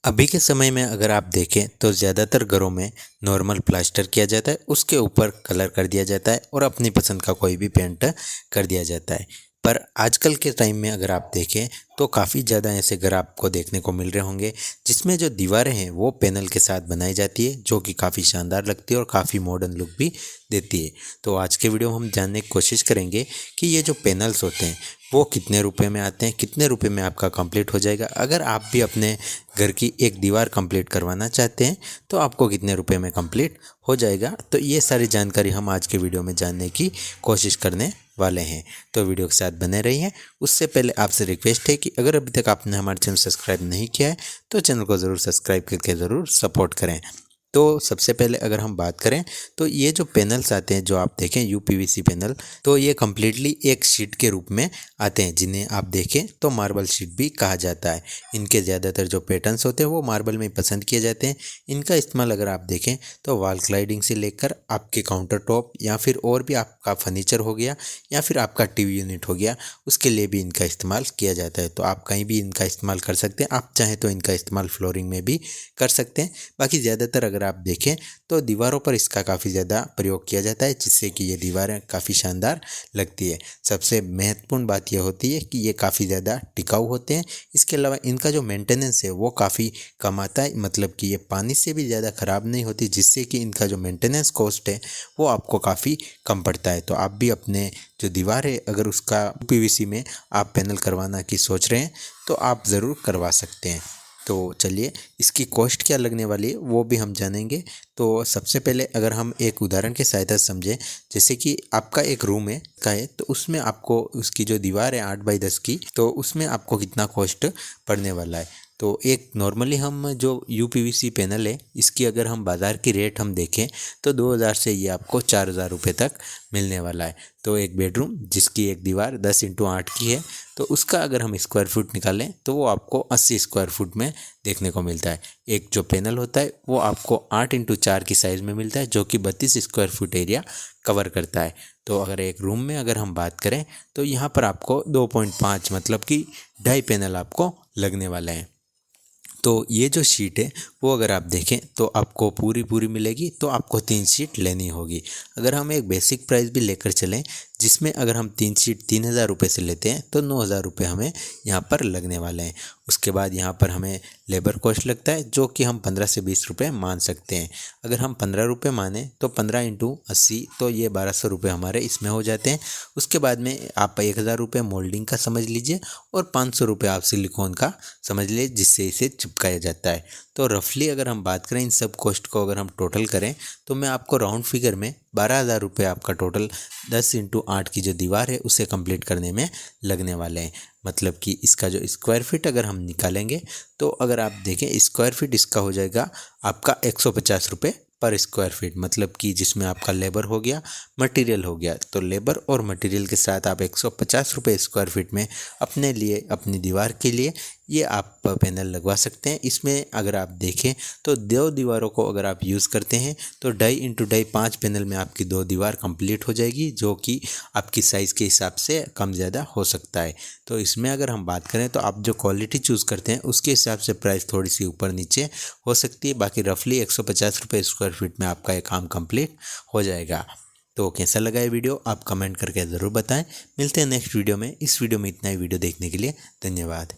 अभी के समय में अगर आप देखें तो ज़्यादातर घरों में नॉर्मल प्लास्टर किया जाता है, उसके ऊपर कलर कर दिया जाता है और अपनी पसंद का कोई भी पेंट कर दिया जाता है। पर आजकल के टाइम में अगर आप देखें तो काफ़ी ज़्यादा ऐसे घर आपको देखने को मिल रहे होंगे जिसमें जो दीवारें हैं वो पैनल के साथ बनाई जाती है, जो कि काफ़ी शानदार लगती है और काफ़ी मॉडर्न लुक भी देती है। तो आज के वीडियो में हम जानने की कोशिश करेंगे कि ये जो पैनल्स होते हैं वो कितने रुपए में आते हैं, कितने रुपए में आपका कंप्लीट हो जाएगा। अगर आप भी अपने घर की एक दीवार कंप्लीट करवाना चाहते हैं तो आपको कितने रुपए में कंप्लीट हो जाएगा। तो ये सारी जानकारी हम आज के वीडियो में जानने की कोशिश करने वाले हैं, तो वीडियो के साथ बने रहिए। उससे पहले आपसे रिक्वेस्ट है कि अगर अभी तक आपने हमारे चैनल सब्सक्राइब नहीं किया है तो चैनल को ज़रूर सब्सक्राइब करके ज़रूर सपोर्ट करें। तो सबसे पहले अगर हम बात करें तो ये जो पैनल्स आते हैं, जो आप देखें यूपीवीसी पैनल, तो ये कम्प्लीटली एक शीट के रूप में आते हैं, जिन्हें आप देखें तो मार्बल शीट भी कहा जाता है। इनके ज़्यादातर जो पैटर्न्स होते हैं वो मार्बल में पसंद किए जाते हैं। इनका इस्तेमाल अगर आप देखें तो वॉल क्लाइडिंग से लेकर आपके काउंटर टॉप या फिर और भी आपका फर्नीचर हो गया या फिर आपका टीवी यूनिट हो गया, उसके लिए भी इनका इस्तेमाल किया जाता है। तो आप कहीं भी इनका इस्तेमाल कर सकते हैं। आप चाहें तो इनका इस्तेमाल फ्लोरिंग में भी कर सकते हैं। बाकी ज़्यादातर अगर आप देखें तो दीवारों पर इसका काफ़ी ज़्यादा प्रयोग किया जाता है, जिससे कि ये दीवारें काफ़ी शानदार लगती है। सबसे महत्वपूर्ण बात यह होती है कि ये काफ़ी ज़्यादा टिकाऊ होते हैं। इसके अलावा इनका जो मेंटेनेंस है वो काफ़ी कम आता है, मतलब कि ये पानी से भी ज़्यादा ख़राब नहीं होती, जिससे कि इनका जो मेंटेनेंस कॉस्ट है वो आपको काफ़ी कम पड़ता है। तो आप भी अपने जो दीवार है अगर उसका पीवीसी में आप पैनल करवाना की सोच रहे हैं तो आप ज़रूर करवा सकते हैं। तो चलिए इसकी कॉस्ट क्या लगने वाली है वो भी हम जानेंगे। तो सबसे पहले अगर हम एक उदाहरण के सहायता से समझें, जैसे कि आपका एक रूम है तो उसमें आपको उसकी जो दीवार है 8x10 की, तो उसमें आपको कितना कॉस्ट पड़ने वाला है। तो एक नॉर्मली हम जो यूपीवीसी पैनल है इसकी अगर हम बाज़ार की रेट हम देखें तो 2000 से ये आपको 4000 रुपये तक मिलने वाला है। तो एक बेडरूम जिसकी एक दीवार 10x8 की है तो उसका अगर हम स्क्वायर फुट निकालें तो वो आपको 80 स्क्वायर फुट में देखने को मिलता है। एक जो पैनल होता है वो आपको 8x4 की साइज़ में मिलता है, जो कि 32 स्क्वायर फुट एरिया कवर करता है। तो अगर एक रूम में अगर हम बात करें तो यहाँ पर आपको 2.5 मतलब कि 2.5 पैनल आपको लगने वाले हैं। तो ये जो शीट है वो अगर आप देखें तो आपको पूरी मिलेगी, तो आपको 3 शीट लेनी होगी। अगर हम एक बेसिक प्राइस भी लेकर चलें, जिसमें अगर हम 3 शीट 3000 रुपये से लेते हैं तो 9000 रुपये हमें यहाँ पर लगने वाले हैं। उसके बाद यहाँ पर हमें लेबर कॉस्ट लगता है, जो कि हम 15 से 20 रुपये मान सकते हैं। अगर हम 15 रुपये माने तो 15 × 80 तो ये 1200 रुपये हमारे इसमें हो जाते हैं। उसके बाद में आप 1000 रुपये मोल्डिंग का समझ लीजिए और 500 रुपये आप सिलिकॉन का समझ लीजिए, जिससे इसे चिपकाया जाता है। तो रफली अगर हम बात करें इन सब कॉस्ट को अगर हम टोटल करें तो मैं आपको राउंड फिगर में 12,000 रुपये आपका टोटल 10x8 की जो दीवार है उसे कंप्लीट करने में लगने वाले हैं। मतलब कि इसका जो स्क्वायर फीट अगर हम निकालेंगे तो अगर आप देखें स्क्वायर फीट इसका हो जाएगा आपका 150 रुपये पर स्क्वायर फीट, मतलब कि जिसमें आपका लेबर हो गया, मटेरियल हो गया। तो लेबर और मटेरियल के साथ आप 150 रुपये स्क्वायर फीट में अपने लिए अपनी दीवार के लिए ये आप पैनल लगवा सकते हैं। इसमें अगर आप देखें तो 2 दीवारों को अगर आप यूज़ करते हैं तो 2.5x2 5 पैनल में आपकी 2 दीवार कंप्लीट हो जाएगी, जो कि आपकी साइज़ के हिसाब से कम ज़्यादा हो सकता है। तो इसमें अगर हम बात करें तो आप जो क्वालिटी चूज़ करते हैं उसके हिसाब से प्राइस थोड़ी सी ऊपर नीचे हो सकती है। बाकी रफली 150 रुपये स्क्वायर फीट में आपका ये काम कंप्लीट हो जाएगा। तो कैसा लगा ये वीडियो आप कमेंट करके ज़रूर बताएं। मिलते हैं नेक्स्ट वीडियो में। इस वीडियो में इतना ही। वीडियो देखने के लिए धन्यवाद।